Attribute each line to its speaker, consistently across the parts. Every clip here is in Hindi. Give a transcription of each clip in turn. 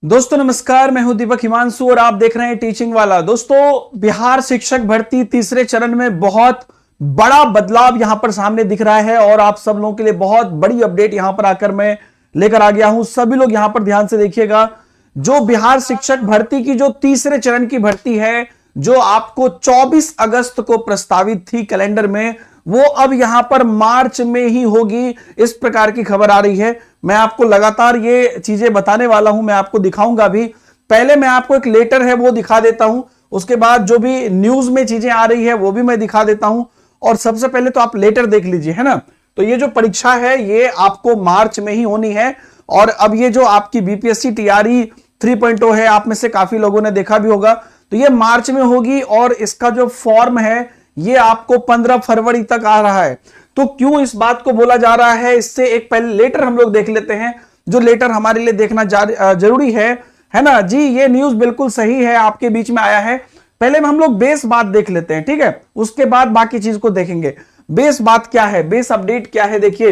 Speaker 1: दोस्तों नमस्कार, मैं हूं दीपक हिमांशु और आप देख रहे हैं टीचिंग वाला। दोस्तों, बिहार शिक्षक भर्ती तीसरे चरण में बहुत बड़ा बदलाव यहां पर सामने दिख रहा है और आप सब लोगों के लिए बहुत बड़ी अपडेट यहां पर आकर मैं लेकर आ गया हूं। सभी लोग यहां पर ध्यान से देखिएगा। जो बिहार शिक्षक भर्ती की जो तीसरे चरण की भर्ती है, जो आपको 24 अगस्त को प्रस्तावित थी कैलेंडर में, वो अब यहां पर मार्च में ही होगी, इस प्रकार की खबर आ रही है। मैं आपको लगातार ये चीजें बताने वाला हूं, मैं आपको दिखाऊंगा भी। पहले मैं आपको एक लेटर है वो दिखा देता हूं, उसके बाद जो भी न्यूज में चीजें आ रही है वो भी मैं दिखा देता हूं। और सबसे पहले तो आप लेटर देख लीजिए, है ना। तो ये जो परीक्षा है ये आपको मार्च में ही होनी है। और अब ये जो आपकी बीपीएससी टीआरई 3.0 है, आप में से काफी लोगों ने देखा भी होगा, तो ये मार्च में होगी। और इसका जो फॉर्म है ये आपको 15 फरवरी तक आ रहा है। तो क्यों इस बात को बोला जा रहा है, इससे एक पहले लेटर हम लोग देख लेते हैं, जो लेटर हमारे लिए देखना जरूरी है ना जी। ये न्यूज बिल्कुल सही है, आपके बीच में आया है। पहले हम लोग बेस बात देख लेते हैं, ठीक है, उसके बाद बाकी चीज को देखेंगे। बेस बात क्या है, बेस अपडेट क्या है, देखिए।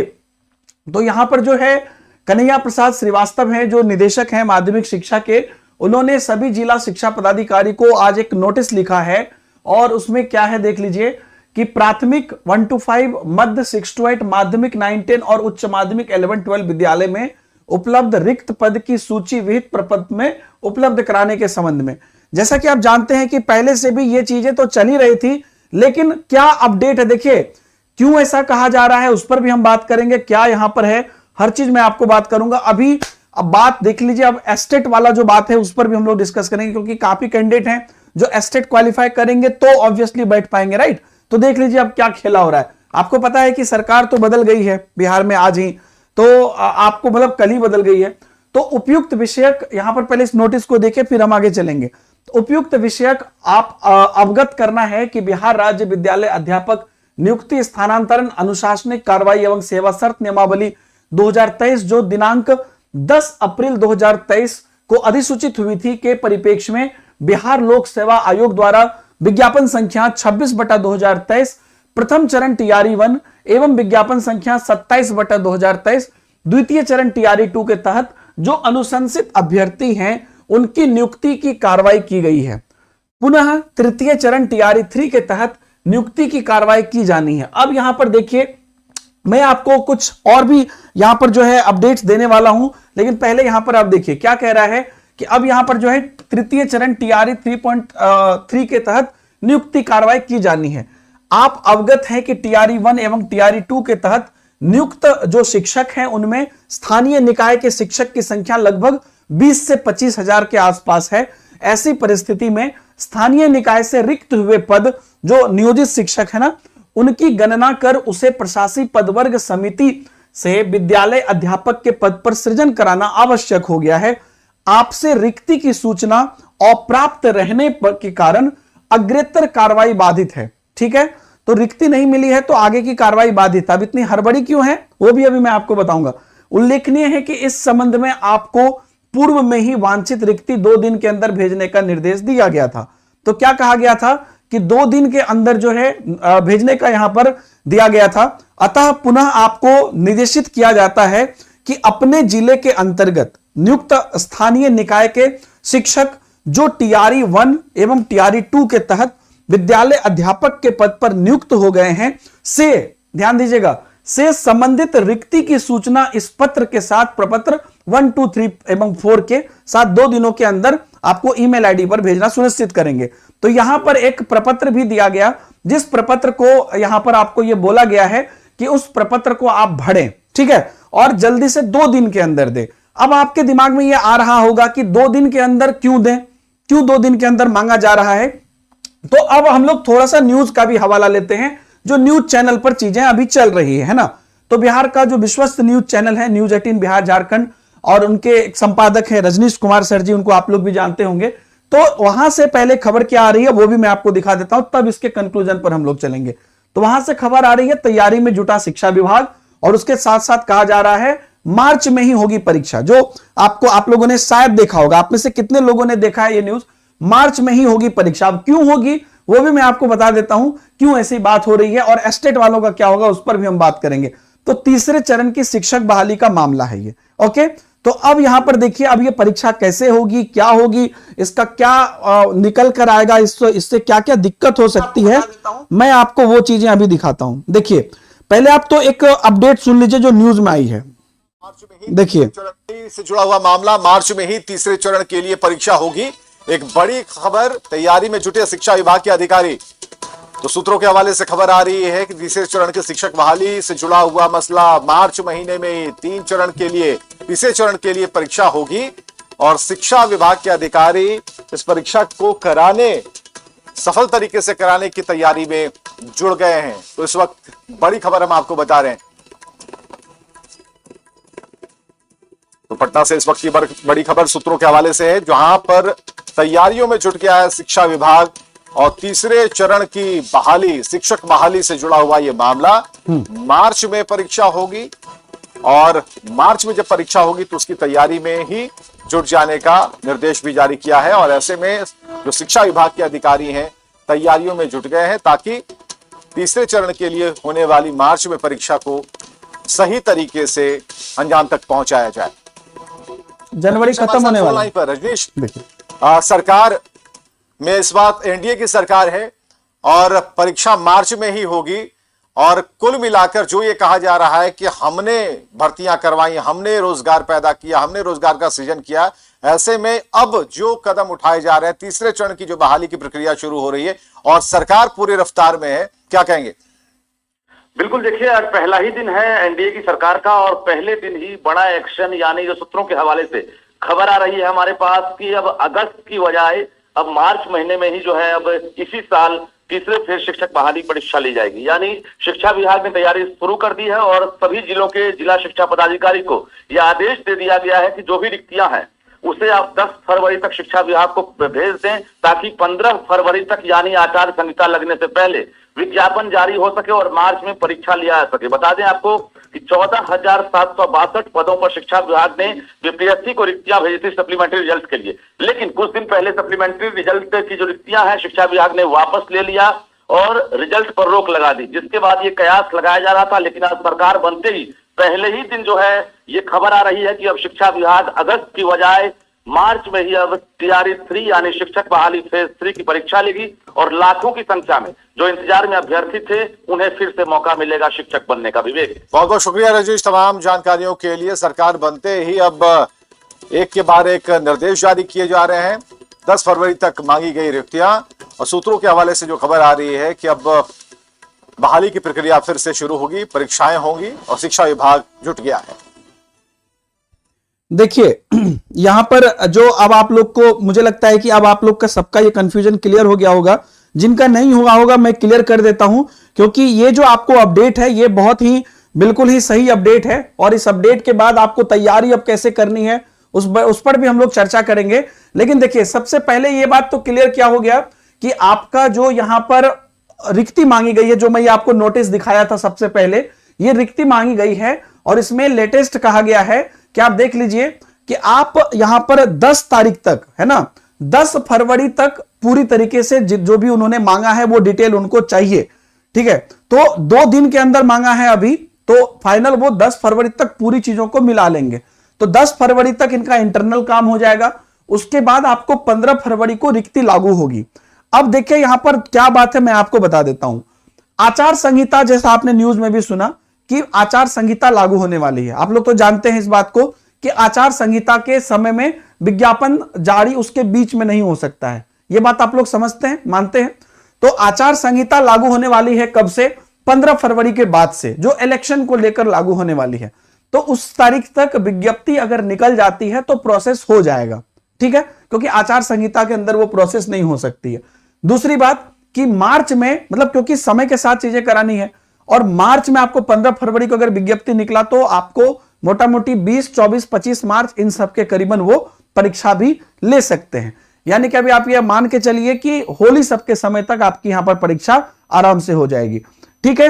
Speaker 1: तो यहां पर जो है कन्हैया प्रसाद श्रीवास्तव हैं, जो निदेशक हैं माध्यमिक शिक्षा के, उन्होंने सभी जिला शिक्षा पदाधिकारी को आज एक नोटिस लिखा है। और उसमें क्या है देख लीजिए कि प्राथमिक 1 to 5, मध्य 6 to 8, माध्यमिक 9, 10 और उच्च माध्यमिक 11, 12 विद्यालय में उपलब्ध रिक्त पद की सूची विहित प्रपत्र में उपलब्ध कराने के संबंध में। जैसा कि आप जानते हैं कि पहले से भी ये चीजें तो चल ही रही थी, लेकिन क्या अपडेट है देखिए। क्यों ऐसा कहा जा रहा है उस पर भी हम बात करेंगे, क्या यहां पर है, हर चीज मैं आपको बात करूंगा। अभी अब बात देख लीजिए, अब एस्टेट वाला जो बात है उस पर भी हम लोग डिस्कस करेंगे, क्योंकि काफी कैंडिडेट हैं जो एस्टेट क्वालिफाई करेंगे तो ऑब्वियसली बैठ पाएंगे, राइट। तो देख लीजिए अब क्या खेला हो रहा है। आपको पता है कि सरकार तो बदल गई है बिहार में आज ही, तो आपको मतलब कल ही बदल गई है। तो उपयुक्त विषयक, यहां पर पहले इस नोटिस को देखें फिर हम आगे चलेंगे। तो उपयुक्त विषयक आप अवगत करना है कि बिहार राज्य विद्यालय अध्यापक नियुक्ति, स्थानांतरण, अनुशासनिक कार्रवाई एवं सेवा शर्त नियमावली 2023 जो दिनांक 10 अप्रैल 2023 को अधिसूचित हुई थी के परिप्रेक्ष्य में बिहार लोक सेवा आयोग द्वारा विज्ञापन संख्या 26/2023 प्रथम चरण टीआरई 1 एवं विज्ञापन संख्या 27/2023 द्वितीय चरण टीआरई 2 के तहत जो अनुशंसित अभ्यर्थी हैं उनकी नियुक्ति की कार्रवाई की गई है। पुनः तृतीय चरण टीआरई 3 के तहत नियुक्ति की कार्रवाई की जानी है। अब यहां पर देखिए, मैं आपको कुछ और भी यहां पर जो है अपडेट्स देने वाला हूं, लेकिन पहले यहां पर आप देखिए क्या कह रहा है कि अब यहां पर जो है तृतीय चरण टीआरई 3.3 के तहत नियुक्ति कार्रवाई की जानी है। आप अवगत हैं कि टीआरई 1 एवं टीआरई 2 के तहत नियुक्त जो शिक्षक हैं उनमें स्थानीय निकाय के शिक्षक की संख्या लगभग 20 से 25 हजार के आसपास है। ऐसी परिस्थिति में स्थानीय निकाय से रिक्त हुए पद जो नियोजित शिक्षक है ना, उनकी गणना कर उसे प्रशासकीय पदवर्ग समिति से विद्यालय अध्यापक के पद पर सृजन कराना आवश्यक हो गया है। आपसे रिक्ति की सूचना अप्राप्त रहने के कारण अग्रेतर कार्रवाई बाधित है, ठीक है। तो रिक्ति नहीं मिली है तो आगे की कार्रवाई बाधित। अब इतनी हड़बड़ी क्यों है वो भी अभी मैं आपको बताऊंगा। उल्लेखनीय है कि इस संबंध में आपको पूर्व में ही वांछित रिक्ति 2 दिन के अंदर भेजने का निर्देश दिया गया था। तो क्या कहा गया था कि 2 दिन के अंदर जो है भेजने का यहां पर दिया गया था। अतः पुनः आपको निर्देशित किया जाता है कि अपने जिले के अंतर्गत नियुक्त स्थानीय निकाय के शिक्षक जो टीआरई 1 एवं टीआरई 2 के तहत विद्यालय अध्यापक के पद पर नियुक्त हो गए हैं से, ध्यान दीजिएगा, से संबंधित रिक्ति की सूचना इस पत्र के साथ प्रपत्र 1, 2, 3 एवं 4 के साथ 2 दिनों के अंदर आपको ईमेल आईडी पर भेजना सुनिश्चित करेंगे। तो यहां पर एक प्रपत्र भी दिया गया, जिस प्रपत्र को यहां पर आपको यह बोला गया है कि उस प्रपत्र को आप भरें, ठीक है, और जल्दी से 2 दिन के अंदर दें। अब आपके दिमाग में यह आ रहा होगा कि 2 दिन के अंदर क्यों दें, क्यों 2 दिन के अंदर मांगा जा रहा है। तो अब हम लोग थोड़ा सा न्यूज का भी हवाला लेते हैं, जो न्यूज चैनल पर चीजें अभी चल रही है ना। तो बिहार का जो विश्वस्त न्यूज चैनल है न्यूज 18 बिहार झारखंड, और उनके एक संपादक है रजनीश कुमार सर जी, उनको आप लोग भी जानते होंगे। तो वहां से पहले खबर क्या आ रही है वो भी मैं आपको दिखा देता हूं, तब इसके कंक्लूजन पर हम लोग चलेंगे। तो वहां से खबर आ रही है तैयारी में जुटा शिक्षा विभाग, और उसके साथ साथ कहा जा रहा है मार्च में ही होगी परीक्षा। जो आप लोगों ने शायद देखा होगा, आप में से कितने लोगों ने देखा है ये न्यूज, मार्च में ही होगी परीक्षा। अब क्यों होगी वो भी मैं आपको बता देता हूं, क्यों ऐसी बात हो रही है, और एस्टेट वालों का क्या होगा उस पर भी हम बात करेंगे। तो तीसरे चरण की शिक्षक बहाली का मामला है ये, ओके। तो अब यहां पर देखिए, अब ये परीक्षा कैसे होगी, क्या होगी, इसका क्या निकल कर आएगा, इससे क्या क्या दिक्कत हो सकती है, मैं आपको वो चीजें अभी दिखाता हूं। देखिए, पहले आप तो एक अपडेट सुन लीजिए जो न्यूज में आई है। देखिए,
Speaker 2: से जुड़ा हुआ मामला, मार्च में ही तीसरे चरण के लिए परीक्षा होगी, एक बड़ी खबर, तैयारी में जुटे शिक्षा विभाग के अधिकारी। तो सूत्रों के हवाले से खबर आ रही है कि तीसरे चरण के शिक्षक बहाली से जुड़ा हुआ मसला, मार्च महीने में तीसरे चरण के लिए परीक्षा होगी और शिक्षा विभाग के अधिकारी इस परीक्षा को सफल तरीके से कराने की तैयारी में जुड़ गए हैं। तो इस वक्त बड़ी खबर हम आपको बता रहे हैं। तो पटना से इस वक्त की बड़ी खबर सूत्रों के हवाले से है, जहां पर तैयारियों में जुट गया है शिक्षा विभाग और तीसरे चरण की बहाली, शिक्षक बहाली से जुड़ा हुआ यह मामला। मार्च में परीक्षा होगी और मार्च में जब परीक्षा होगी तो उसकी तैयारी में ही जुट जाने का निर्देश भी जारी किया है। और ऐसे में जो शिक्षा विभाग के अधिकारी हैं तैयारियों में जुट गए हैं ताकि तीसरे चरण के लिए होने वाली मार्च में परीक्षा को सही तरीके से अंजाम तक पहुंचाया जाए।
Speaker 1: जनवरी खत्म होने वाला है।
Speaker 2: रजनीश, सरकार में इस बात एनडीए की सरकार है और परीक्षा मार्च में ही होगी और कुल मिलाकर जो ये कहा जा रहा है कि हमने भर्तियां करवाई, हमने रोजगार पैदा किया, हमने रोजगार का सृजन किया, ऐसे में अब जो कदम उठाए जा रहे हैं, तीसरे चरण की जो बहाली की प्रक्रिया शुरू हो रही है और सरकार पूरी रफ्तार में है, क्या कहेंगे?
Speaker 3: बिल्कुल, देखिए आज पहला ही दिन है एनडीए की सरकार का और पहले दिन ही बड़ा एक्शन, यानी जो सूत्रों के हवाले से खबर आ रही है हमारे पास कि अब अगस्त की बजाय अब मार्च महीने में ही जो है अब इसी साल तीसरे फिर शिक्षक बहाली परीक्षा ली जाएगी। यानी शिक्षा विभाग ने तैयारी शुरू कर दी है और सभी जिलों के जिला शिक्षा पदाधिकारी को यह आदेश दे दिया गया है कि जो भी रिक्तियां हैं उसे आप 10 फरवरी तक शिक्षा विभाग को भेज दें ताकि 15 फरवरी तक यानी आचार संहिता लगने से पहले विज्ञापन जारी हो सके और मार्च में परीक्षा लिया जा सके। बता दें आपको कि 14,762 पदों पर शिक्षा विभाग ने बीपीएससी को रिक्तियां भेजी थी सप्लीमेंट्री रिजल्ट के लिए, लेकिन कुछ दिन पहले सप्लीमेंट्री रिजल्ट की जो रिक्तियां हैं शिक्षा विभाग ने वापस ले लिया और रिजल्ट पर रोक लगा दी, जिसके बाद ये कयास लगाया जा रहा था। लेकिन आज सरकार बनते ही पहले ही दिन जो है ये खबर आ रही है कि अब शिक्षा विभाग अगस्त की बजाय मार्च में ही अब टीआरई 3 यानी शिक्षक बहाली फेज 3 की परीक्षा लेगी और लाखों की संख्या में जो इंतजार में अभ्यर्थी थे उन्हें फिर से मौका मिलेगा शिक्षक बनने का। विवेक,
Speaker 2: बहुत बहुत शुक्रिया रजनीश तमाम जानकारियों के लिए। सरकार बनते ही अब एक के बाद एक निर्देश जारी किए जा रहे हैं। 10 फरवरी तक मांगी गई रिक्तियां और सूत्रों के हवाले से जो खबर आ रही है कि अब बहाली की प्रक्रिया फिर से शुरू होगी, परीक्षाएं होंगी और शिक्षा विभाग जुट गया है।
Speaker 1: देखिए, यहां पर जो अब आप लोग को, मुझे लगता है कि अब आप लोग का सबका ये कंफ्यूजन क्लियर हो गया होगा। जिनका नहीं हुआ होगा मैं क्लियर कर देता हूं, क्योंकि ये जो आपको अपडेट है ये बहुत ही बिल्कुल ही सही अपडेट है और इस अपडेट के बाद आपको तैयारी अब कैसे करनी है उस पर भी हम लोग चर्चा करेंगे। लेकिन देखिए, सबसे पहले ये बात तो क्लियर क्या हो गया कि आपका जो यहां पर रिक्ति मांगी गई है, जो मैं आपको नोटिस दिखाया था सबसे पहले, ये रिक्ति मांगी गई है और इसमें लेटेस्ट कहा गया है कि आप देख लीजिए कि आप यहां पर 10 तारीख तक, है ना, 10 फरवरी तक पूरी तरीके से जो भी उन्होंने मांगा है वो डिटेल उनको चाहिए। ठीक है, तो 2 दिन के अंदर मांगा है अभी, तो फाइनल वो 10 फरवरी तक पूरी चीजों को मिला लेंगे। तो 10 फरवरी तक इनका इंटरनल काम हो जाएगा। उसके बाद आपको 15 फरवरी को रिक्ति लागू होगी। अब देखिए यहां पर क्या बात है, मैं आपको बता देता हूं। आचार संहिता, जैसा आपने न्यूज में भी सुना कि आचार संहिता लागू होने वाली है। आप लोग तो जानते हैं इस बात को कि आचार संहिता के समय में विज्ञापन जारी उसके बीच में नहीं हो सकता है। यह बात आप लोग समझते हैं, मानते हैं? तो आचार संहिता लागू होने वाली है कब से? 15 फरवरी के बाद से, जो इलेक्शन को लेकर लागू होने वाली है। तो उस तारीख तक विज्ञप्ति अगर निकल जाती है तो प्रोसेस हो जाएगा। ठीक है, क्योंकि आचार संहिता के अंदर वो प्रोसेस नहीं हो सकती है। दूसरी बात कि मार्च में, मतलब क्योंकि समय के साथ चीजें करानी है और मार्च में आपको 15 फरवरी को अगर विज्ञप्ति निकला तो आपको मोटा मोटी 20, 24, 25 मार्च इन सब के करीबन वो परीक्षा भी ले सकते हैं। यानी कि अभी आप ये मान के चलिए कि होली सबके समय तक आपकी यहां पर परीक्षा आराम से हो जाएगी। ठीक है,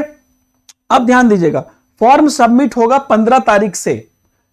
Speaker 1: अब ध्यान दीजिएगा, फॉर्म सबमिट होगा 15 तारीख से,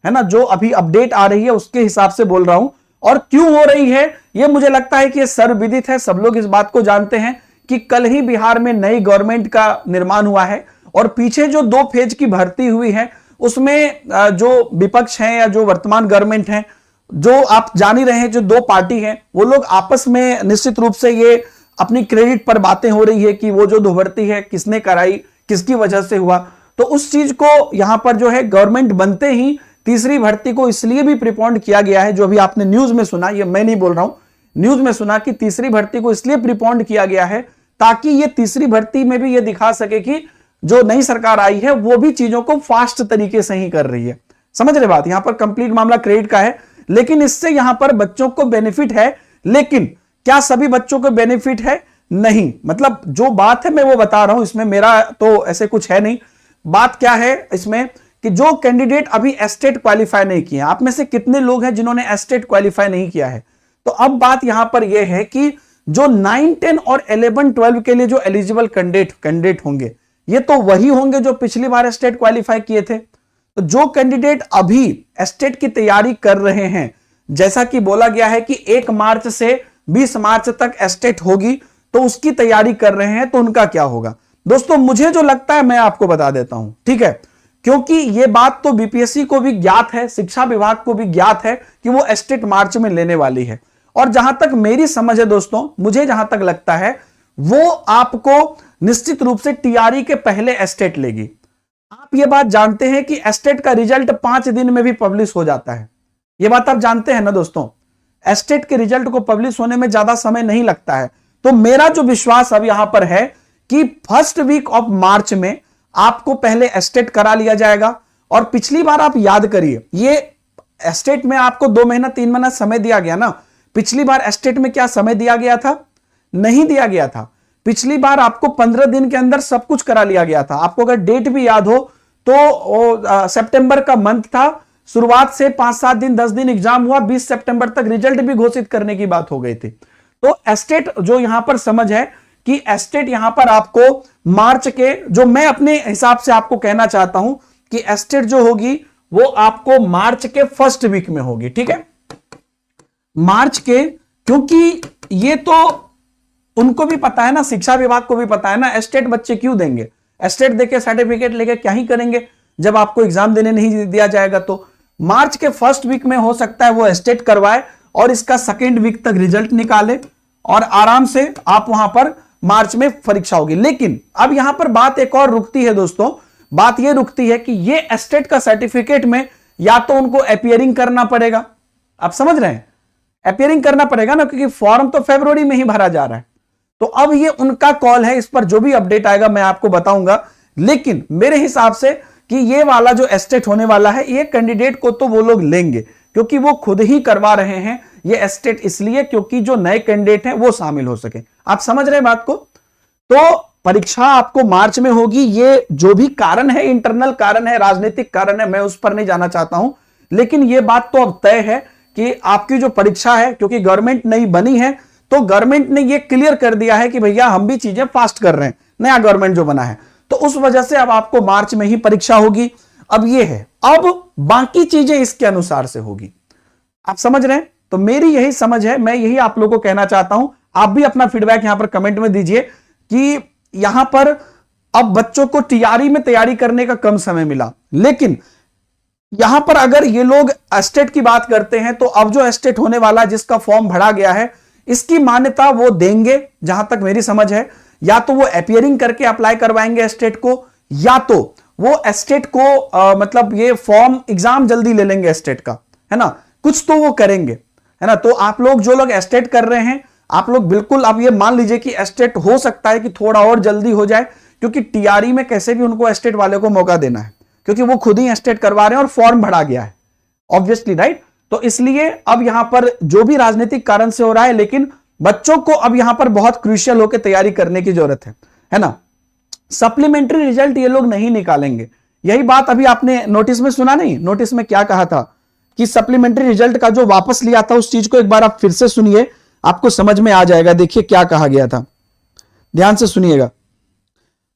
Speaker 1: है ना, जो अभी अपडेट आ रही है उसके हिसाब से बोल रहा हूं। और क्यों हो रही है ये मुझे लगता है कि ये सर्वविदित है, सब लोग इस बात को जानते हैं कि कल ही बिहार में नई गवर्नमेंट का निर्माण हुआ है और पीछे जो 2 फेज की भर्ती हुई है उसमें जो विपक्ष है या जो वर्तमान गवर्नमेंट है, जो आप जान ही रहे हैं, जो दो पार्टी हैं, वो लोग आपस में निश्चित रूप से ये अपनी क्रेडिट पर बातें हो रही है कि वो जो दो भर्ती है किसने कराई, किसकी वजह से हुआ। तो उस चीज को यहां पर जो है गवर्नमेंट बनते ही तीसरी भर्ती को इसलिए भी प्रीपोन्ड किया गया है, जो अभी आपने न्यूज में सुना, ये मैं नहीं बोल रहा हूं, न्यूज में सुना कि तीसरी भर्ती को इसलिए प्रीपोन्ड किया गया है ताकि ये तीसरी भर्ती में भी ये दिखा सके कि जो नई सरकार आई है वो भी चीजों को फास्ट तरीके से ही कर रही है। समझ रहे बात? यहां पर कंप्लीट मामला क्रेडिट का है, लेकिन इससे यहां पर बच्चों को बेनिफिट है, लेकिन क्या सभी बच्चों को बेनिफिट है? नहीं। मतलब जो बात है मैं वो बता रहा हूं, इसमें मेरा तो ऐसे कुछ है नहीं। बात क्या है इसमें कि जो कैंडिडेट अभी एस्टेट क्वालिफाई नहीं किए, आप में से कितने लोग हैं जिन्होंने एस्टेट क्वालिफाई नहीं किया है? तो अब बात यहां पर यह है कि जो 9, 10 और 11, 12 के लिए जो एलिजिबल कैंडिडेट होंगे, ये तो वही होंगे जो पिछली बार एस्टेट क्वालिफाई किए थे। तो जो कैंडिडेट अभी एस्टेट की तैयारी कर रहे हैं, जैसा कि बोला गया है कि 1 मार्च से 20 मार्च तक एस्टेट होगी, तो उसकी तैयारी कर रहे हैं, तो उनका क्या होगा? दोस्तों मुझे जो लगता है मैं आपको बता देता हूं, ठीक है, क्योंकि यह बात तो बीपीएससी को भी ज्ञात है, शिक्षा विभाग को भी ज्ञात है कि वो एस्टेट मार्च में लेने वाली है। और जहां तक मेरी समझ है दोस्तों, मुझे जहां तक लगता है वो आपको निश्चित रूप से टीआरई के पहले एस्टेट लेगी। आप ये बात जानते हैं कि एस्टेट का रिजल्ट 5 दिन में भी पब्लिश हो जाता है। ये बात आप जानते हैं ना दोस्तों, एस्टेट के रिजल्ट को पब्लिश होने में ज्यादा समय नहीं लगता है। तो मेरा जो विश्वास अब यहां पर है कि फर्स्ट वीक ऑफ मार्च में आपको पहले एस्टेट करा लिया जाएगा। और पिछली बार आप याद करिए, ये एस्टेट में आपको 2 महीना 3 महीना समय दिया गया ना। पिछली बार एस्टेट में क्या समय दिया गया था? नहीं दिया गया था। पिछली बार आपको 15 दिन के अंदर सब कुछ करा लिया गया था। आपको अगर डेट भी याद हो तो सितंबर का मंथ था, शुरुआत से 5-7 दिन 10 दिन एग्जाम हुआ, 20 सितंबर तक रिजल्ट भी घोषित करने की बात हो गई थी। तो एस्टेट जो यहां पर समझ है कि एस्टेट यहां पर आपको मार्च के, जो मैं अपने हिसाब से आपको कहना चाहता हूं कि एस्टेट जो होगी वो आपको मार्च के फर्स्ट वीक में होगी, ठीक है, मार्च के। क्योंकि ये तो उनको भी पता है ना, शिक्षा विभाग को भी पता है ना, एस्टेट बच्चे क्यों देंगे? एस्टेट देके सर्टिफिकेट लेके क्या ही करेंगे जब आपको एग्जाम देने नहीं दिया जाएगा। तो मार्च के फर्स्ट वीक में हो सकता है वो एस्टेट करवाए और इसका सेकेंड वीक तक रिजल्ट निकाले और आराम से आप वहां पर मार्च में परीक्षा होगी। लेकिन अब यहां पर बात एक और रुकती है दोस्तों, बात यह रुकती है कि ये एस्टेट का सर्टिफिकेट में या तो उनको अपीयरिंग करना पड़ेगा, आप समझ रहे हैं, अपीयरिंग करना पड़ेगा ना, क्योंकि फॉर्म तो फरवरी में ही भरा जा रहा है। तो अब ये उनका कॉल है, इस पर जो भी अपडेट आएगा मैं आपको बताऊंगा। लेकिन मेरे हिसाब से कि ये वाला जो एस्टेट होने वाला है, ये कैंडिडेट को तो वो लोग लेंगे, क्योंकि वो खुद ही करवा रहे हैं ये एस्टेट, इसलिए क्योंकि जो नए कैंडिडेट हैं वो शामिल हो सके। आप समझ रहे हैं बात को? तो परीक्षा आपको मार्च में होगी। ये जो भी कारण है, इंटरनल कारण है, राजनीतिक कारण है, मैं उस पर नहीं जाना चाहता हूं, लेकिन ये बात तो अब तय है कि आपकी जो परीक्षा है, क्योंकि गवर्नमेंट नई बनी है, तो गवर्नमेंट ने ये क्लियर कर दिया है कि भैया हम भी चीजें फास्ट कर रहे हैं, नया गवर्नमेंट जो बना है, तो उस वजह से अब आपको मार्च में ही परीक्षा होगी। अब ये है, अब बाकी चीजें इसके अनुसार से होगी। आप समझ रहे हैं? तो मेरी यही समझ है, मैं यही आप लोगों को कहना चाहता हूं। आप भी अपना फीडबैक यहां पर कमेंट में दीजिए कि यहां पर अब बच्चों को टीआरई में तैयारी करने का कम समय मिला, लेकिन यहां पर अगर ये लोग एस्टेट की बात करते हैं तो अब जो एस्टेट होने वाला, जिसका फॉर्म भरा गया है, इसकी मान्यता वो देंगे, जहां तक मेरी समझ है। या तो वो अपीयरिंग करके अप्लाई करवाएंगे एस्टेट को, या तो वो एस्टेट को मतलब ये फॉर्म एग्जाम जल्दी ले लेंगे एस्टेट का, है ना, कुछ तो वो करेंगे, है ना। तो आप लोग जो लोग एस्टेट कर रहे हैं, आप लोग बिल्कुल अब ये मान लीजिए कि एस्टेट हो सकता है कि थोड़ा और जल्दी हो जाए, क्योंकि टीआरई में कैसे भी उनको एस्टेट वाले को मौका देना है, क्योंकि वो खुद ही एस्टेट करवा रहे हैं और फॉर्म भरा गया है, ऑब्वियसली, राइट। तो इसलिए अब यहां पर जो भी राजनीतिक कारण से हो रहा है, लेकिन बच्चों को अब यहां पर बहुत क्रूशियल होकर तैयारी करने की जरूरत है ना। सप्लीमेंट्री रिजल्ट ये लोग नहीं निकालेंगे, यही बात अभी आपने नोटिस में सुना नहीं? नोटिस में क्या कहा था कि सप्लीमेंट्री रिजल्ट का जो वापस लिया था, उस चीज को एक बार आप फिर से सुनिए, आपको समझ में आ जाएगा। देखिए क्या कहा गया था, ध्यान से सुनिएगा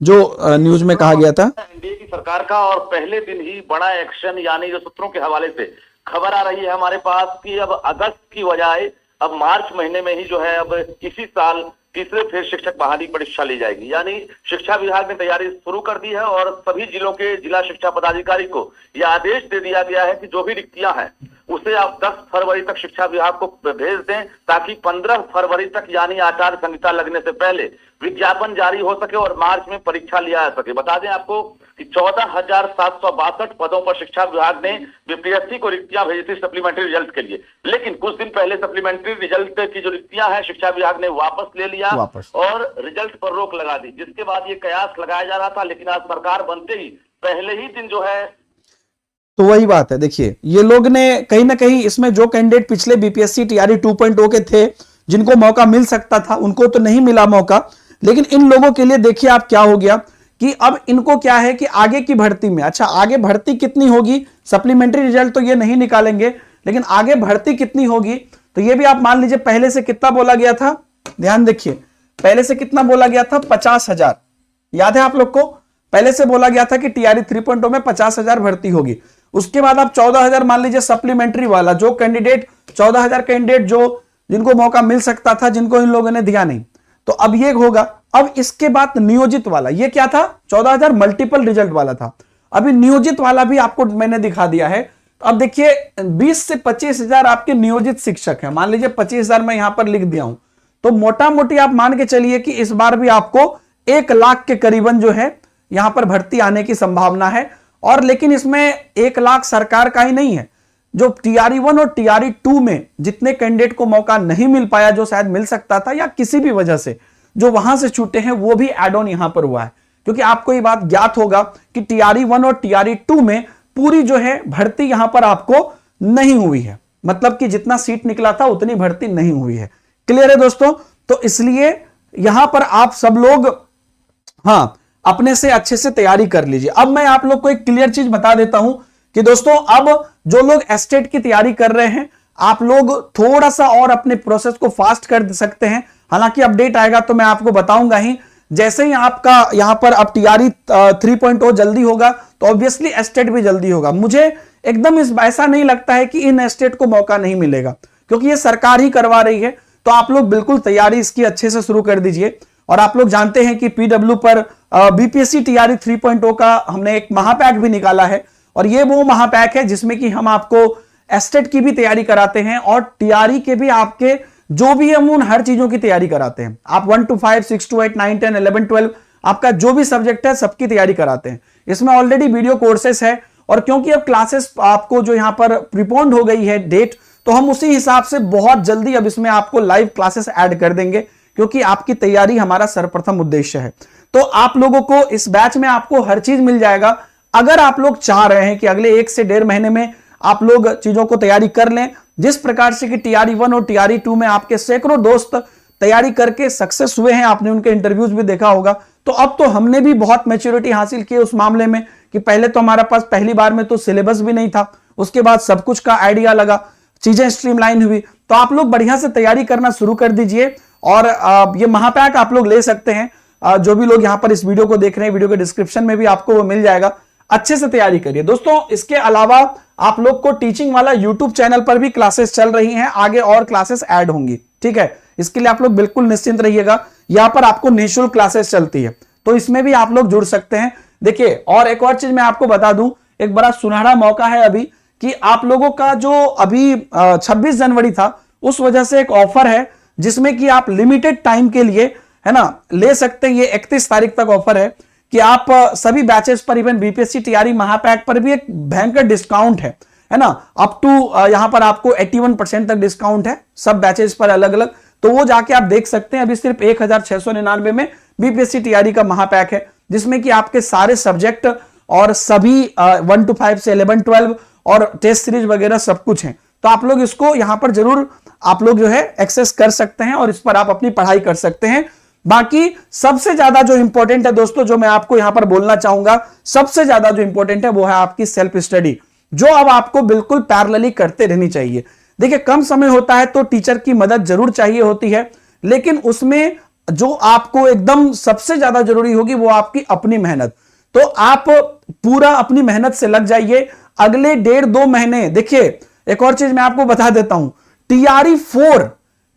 Speaker 1: जो न्यूज में कहा गया था।
Speaker 3: एनडीए की सरकार का और पहले दिन ही बड़ा एक्शन, यानी जो सूत्रों के हवाले से खबर आ रही है हमारे पास कि अब अगस्त की बजाय अब मार्च महीने में ही जो है अब इसी साल तीसरे फेज शिक्षक बहाली परीक्षा ली जाएगी। यानी शिक्षा विभाग ने तैयारी शुरू कर दी है और सभी जिलों के जिला शिक्षा पदाधिकारी को यह आदेश दे दिया गया है कि जो भी रिक्तियां हैं उसे आप 10 फरवरी तक शिक्षा विभाग को भेज दें, ताकि 15 फरवरी तक यानी आचार संहिता लगने से पहले विज्ञापन जारी हो सके और मार्च में परीक्षा लिया जा सके। बता दें आपको कि 14,762 पदों पर शिक्षा विभाग ने बीपीएससी को रिक्तियां भेजी थी सप्लीमेंट्री रिजल्ट के लिए, लेकिन कुछ दिन पहले सप्लीमेंट्री रिजल्ट की जो रिक्तियां हैं शिक्षा विभाग ने वापस ले लिया और रिजल्ट पर रोक लगा दी, जिसके बाद ये कयास लगाया जा रहा था। लेकिन आज सरकार बनते ही पहले ही दिन जो है,
Speaker 1: तो वही बात है, देखिए ये लोग ने कहीं ना कहीं इसमें जो कैंडिडेट पिछले बीपीएससी टीआरई 2.0 के थे, जिनको मौका मिल सकता था, उनको तो नहीं मिला मौका, लेकिन इन लोगों के लिए देखिए आप क्या हो गया कि अब इनको क्या है कि आगे की भर्ती में, अच्छा आगे भर्ती कितनी होगी, सप्लीमेंट्री रिजल्ट तो ये नहीं निकालेंगे, लेकिन आगे भर्ती कितनी होगी तो ये भी आप मान लीजिए। पहले से कितना बोला गया था, ध्यान देखिए, पहले से कितना बोला गया था, 50,000, याद है आप लोग को, पहले से बोला गया था कि टीआरई 3.0 में 50,000 भर्ती होगी। उसके बाद आप 14,000 मान लीजिए सप्लीमेंट्री वाला, जो कैंडिडेट 14,000 कैंडिडेट जो जिनको मौका मिल सकता था, जिनको इन लोगों ने दिया नहीं, तो अब ये होगा। अब इसके बाद नियोजित वाला, ये क्या था, 14,000 मल्टीपल रिजल्ट वाला था, अभी नियोजित वाला भी आपको मैंने दिखा दिया है। तो अब देखिए 20 से 25,000 आपके नियोजित शिक्षक हैं, मान लीजिए 25,000 मैं यहां पर लिख दिया हूं, तो मोटा मोटी आप मान के चलिए कि इस बार भी आपको 1 लाख के करीबन जो है यहां पर भर्ती आने की संभावना है। और लेकिन इसमें 1 लाख सरकार का ही नहीं है, जो टीआरई 1 और टीआरई 2 में जितने कैंडिडेट को मौका नहीं मिल पाया, जो शायद मिल सकता था या किसी भी वजह से जो वहां से छूटे हैं, वो भी एड ऑन यहां पर हुआ है। क्योंकि आपको ये बात ज्ञात होगा कि टीआरई 1 और टीआरई 2 में पूरी जो है भर्ती यहां पर आपको नहीं हुई है, मतलब कि जितना सीट निकला था उतनी भर्ती नहीं हुई है। क्लियर है दोस्तों? तो इसलिए यहां पर आप सब लोग हाँ अपने से अच्छे से तैयारी कर लीजिए। अब मैं आप लोग को एक क्लियर चीज बता देता हूं कि दोस्तों अब जो लोग एस्टेट की तैयारी कर रहे हैं, आप लोग थोड़ा सा और अपने प्रोसेस को फास्ट कर सकते हैं। हालांकि अपडेट आएगा तो मैं आपको बताऊंगा ही। जैसे ही आपका यहां पर अब टीआरई 3.0 जल्दी होगा तो ऑब्वियसली एस्टेट भी जल्दी होगा। मुझे एकदम ऐसा नहीं लगता है कि इन एस्टेट को मौका नहीं मिलेगा, क्योंकि ये सरकार ही करवा रही है। तो आप लोग बिल्कुल तैयारी इसकी अच्छे से शुरू कर दीजिए। और आप लोग जानते हैं कि पीडब्ल्यू पर बीपीएससी टीआरई 3.0 का हमने एक महापैक भी निकाला है, और ये वो महापैक है जिसमें कि हम आपको एस्टेट की भी तैयारी कराते हैं और टीआरई के भी आपके जो भी हम उन हर चीजों की तैयारी कराते हैं। आप 1 to 5, 6 to 8, 9, 10, 11, 12 आपका जो भी सब्जेक्ट है सबकी तैयारी कराते हैं। इसमें ऑलरेडी वीडियो कोर्सेस है, और क्योंकि अब क्लासेस आपको जो यहां पर प्रीपोन्ड हो गई है डेट, तो हम उसी हिसाब से बहुत जल्दी अब इसमें आपको लाइव क्लासेस ऐड कर देंगे, क्योंकि आपकी तैयारी हमारा सर्वप्रथम उद्देश्य है। तो आप लोगों को इस बैच में आपको हर चीज मिल जाएगा। अगर आप लोग चाह रहे हैं कि अगले 1 से 1.5 महीने में आप लोग चीजों को तैयारी कर लें, जिस प्रकार से कि टीआरई 1 और टीआरई 2 में आपके सैकड़ों दोस्त तैयारी करके सक्सेस हुए हैं, आपने उनके इंटरव्यूज भी देखा होगा, तो अब तो हमने भी बहुत मैच्योरिटी हासिल की उस मामले में कि पहले तो हमारा पास पहली बार में तो सिलेबस भी नहीं था, उसके बाद सब कुछ का आइडिया लगा, चीजें स्ट्रीमलाइन हुई। तो आप लोग बढ़िया से तैयारी करना शुरू कर दीजिए, और ये महापैक आप लोग ले सकते हैं। जो भी लोग यहां पर इस वीडियो को देख रहे हैं, वीडियो के डिस्क्रिप्शन में भी आपको वो मिल जाएगा। अच्छे से तैयारी करिए दोस्तों। इसके अलावा आप लोग को टीचिंग वाला यूट्यूब चैनल पर भी क्लासेस चल रही हैं, आगे और क्लासेस ऐड होंगी, ठीक है। इसके लिए आप लोग बिल्कुल निश्चिंत रहिएगा। यहां पर आपको निःशुल्क क्लासेस चलती है, तो इसमें भी आप लोग जुड़ सकते हैं। देखिए, और एक और चीज मैं आपको बता दूं, एक बड़ा सुनहरा मौका है अभी कि आप लोगों का जो अभी 26 जनवरी था, उस वजह से एक ऑफर है जिसमें कि आप लिमिटेड टाइम के लिए, है ना, ले सकते हैं। ये 31 तारीख तक ऑफर है कि आप सभी बैचेस पर, इवन बीपीएससी टीआरई महापैक पर भी एक भयंकर डिस्काउंट है ना, अप टू यहां पर आपको 81% तक डिस्काउंट है सब बैचेस पर अलग अलग। तो वो जाके आप देख सकते हैं। अभी सिर्फ 1699 में बीपीएससी टीआरई का महापैक है, जिसमें कि आपके सारे सब्जेक्ट और सभी 1 to 5 से 11, 12 और टेस्ट सीरीज वगैरह सब कुछ है। तो आप लोग इसको यहां पर जरूर आप लोग जो है एक्सेस कर सकते हैं और इस पर आप अपनी पढ़ाई कर सकते हैं। बाकी सबसे ज्यादा जो इंपॉर्टेंट है दोस्तों, जो मैं आपको यहां पर बोलना चाहूंगा, सबसे ज्यादा जो इंपॉर्टेंट है वो है आपकी सेल्फ स्टडी, जो अब आपको बिल्कुल पैरेलली करते रहनी चाहिए। देखिए, कम समय होता है तो टीचर की मदद जरूर चाहिए होती है, लेकिन उसमें जो आपको एकदम सबसे ज्यादा जरूरी होगी वो आपकी अपनी मेहनत। तो आप पूरा अपनी मेहनत से लग जाइए। अगले 1.5-2 महीने, देखिए एक और चीज मैं आपको बता देता हूं, टीआरई 4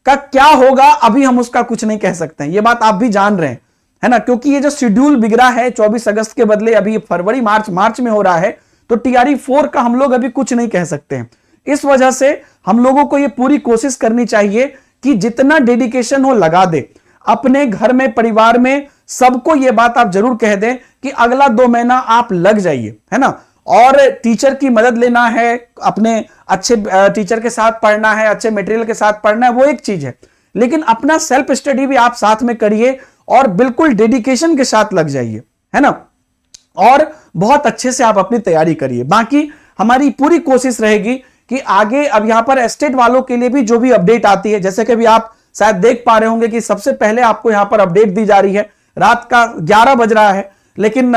Speaker 1: का क्या होगा अभी हम उसका कुछ नहीं कह सकते हैं, ये बात आप भी जान रहे हैं, है ना, क्योंकि ये जो शेड्यूल बिगड़ा है 24 अगस्त के बदले अभी फरवरी मार्च में हो रहा है, तो TRE 4 का हम लोग अभी कुछ नहीं कह सकते हैं। इस वजह से हम लोगों को ये पूरी कोशिश करनी चाहिए कि जितना डेडिकेशन हो लगा दे, अपने घर में परिवार में सबको ये बात आप जरूर कह दें कि अगला 2 महीना आप लग जाइए, है ना। और टीचर की मदद लेना है, अपने अच्छे टीचर के साथ पढ़ना है, अच्छे मटेरियल के साथ पढ़ना है, वो एक चीज है, लेकिन अपना सेल्फ स्टडी भी आप साथ में करिए और बिल्कुल डेडिकेशन के साथ लग जाइए, है ना, और बहुत अच्छे से आप अपनी तैयारी करिए। बाकी हमारी पूरी कोशिश रहेगी कि आगे अब यहां पर एस्टेट वालों के लिए भी जो भी अपडेट आती है, जैसे कि अभी आप शायद देख पा रहे होंगे कि सबसे पहले आपको यहां पर अपडेट दी जा रही है, रात का 11 बज रहा है, लेकिन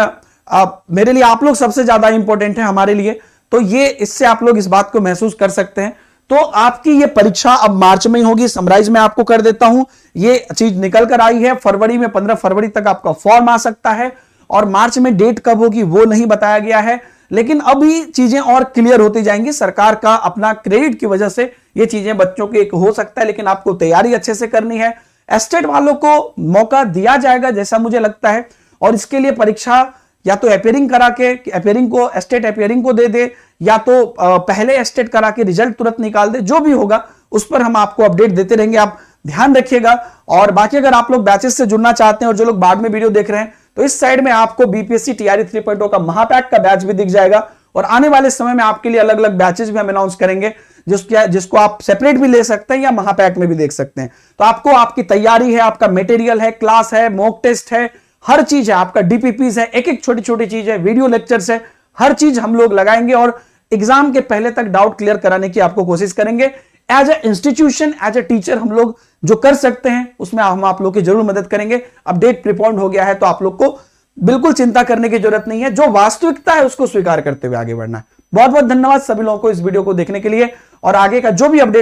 Speaker 1: मेरे लिए आप लोग सबसे ज्यादा इंपॉर्टेंट है हमारे लिए, तो ये इससे आप लोग इस बात को महसूस कर सकते हैं। तो आपकी ये परीक्षा अब मार्च में ही होगी, समराइज में आपको कर देता हूं, ये चीज निकल कर आई है, फरवरी में 15 फरवरी तक आपका फॉर्म आ सकता है, और मार्च में डेट कब होगी वो नहीं बताया गया है, लेकिन अभी चीजें और क्लियर होती जाएंगी। सरकार का अपना क्रेडिट की वजह से ये चीजें बच्चों के हो सकता है, लेकिन आपको तैयारी अच्छे से करनी है। एस्टेट वालों को मौका दिया जाएगा जैसा मुझे लगता है, और इसके लिए परीक्षा या तो अपियरिंग करा के अपियरिंग को एस्टेट अपियरिंग को दे दे, या तो पहले एस्टेट करा के रिजल्ट तुरंत निकाल दे, जो भी होगा उस पर हम आपको अपडेट देते रहेंगे, आप ध्यान रखिएगा। और बाकी अगर आप लोग बैचेस से जुड़ना चाहते हैं और जो लोग बाद में वीडियो देख रहे हैं, तो इस साइड में आपको BPSC TRE 3.0 का महापैक का बैच भी दिख जाएगा, और आने वाले समय में आपके लिए अलग अलग बैचेस भी हम अनाउंस करेंगे, जिसको आप सेपरेट भी ले सकते हैं या महापैक में भी देख सकते हैं। तो आपको आपकी तैयारी है, आपका मटेरियल है, क्लास है, मॉक टेस्ट है, हर चीज है, आपका DPPs है, एक एक छोटी छोटी चीज है, वीडियो लेक्चर्स है, हर चीज हम लोग लगाएंगे और एग्जाम के पहले तक डाउट क्लियर कराने की आपको कोशिश करेंगे। As a institution, as a teacher हम लोग जो कर सकते हैं उसमें हम आप लोग की जरूर मदद करेंगे। अपडेट प्रीपोन्ड हो गया है तो आप लोग को बिल्कुल चिंता करने की जरूरत नहीं है, जो वास्तविकता है उसको स्वीकार करते हुए आगे बढ़ना है। बहुत बहुत धन्यवाद सभी लोगों को इस वीडियो को देखने के लिए, और आगे का जो भी अपडेट